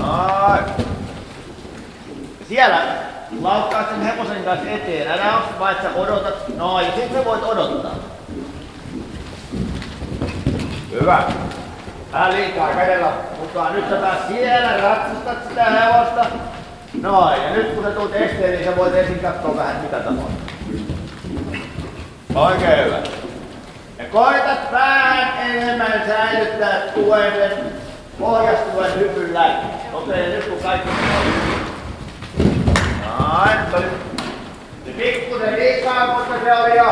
Noin. Siellä laukkaat sen hevosen kanssa eteen. Älä ole vaan, että sä odotat. Noin, ja sit sä voit odottaa. Hyvä. Älä liikaa kädellä mukaan. Nyt sä taas siellä ratsastat sitä hevosta. Noin, ja nyt kun sä tulet esteen, niin sä voit ensin katsoa vähän mitä tapahtuu. Oikein hyvä. Ja koitat vähän enemmän säilyttää tuen sen pohjastuvan hypyn läpi. Okei, nyt kun kaikki on. Noin. Se pikkusen liikaa, mutta se oli jo.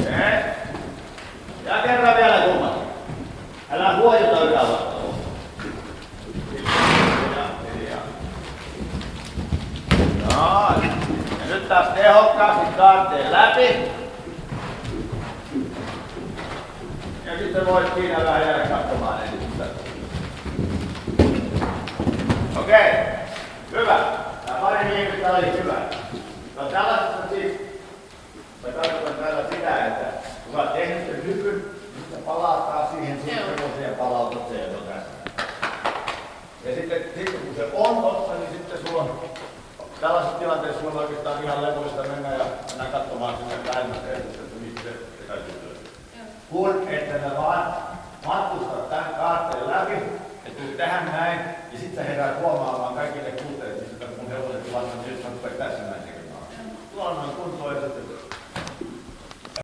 Okei. Ja kerran vielä kummat. Älä huojuta ylävasta. Noin. Ja nyt taas tehokkaasti kaarteen läpi. Ja sitten voit siinä vähän jäädä katsomaan ensin. Okei. Hyvä. Tää pari viimeistä oli hyvä. No tällaisessa siis, mä tarkoitan täällä sitä, että kun sä oot tehnyt sen hypyn, niin sä palataan siihen sun ja palautat sen jo tässä. Ja sitten kun se on tossa, niin sitten sulla on tällaisessa tilanteessa sulla on oikeastaan ihan levollista mennä ja mennään katsomaan sinne lähemmäs ehdosta, että mistä se täytyy löytää. Kun että sä vaan matkustat tämän kaarteen läpi, että tulet tähän näin, ja sit sä heräät huomaamaan kaikille kuuteille, että mun hevoset tilanne, niin nyt mä rupean tässä näin tekemään. Tuolla on kuntoon ja sitten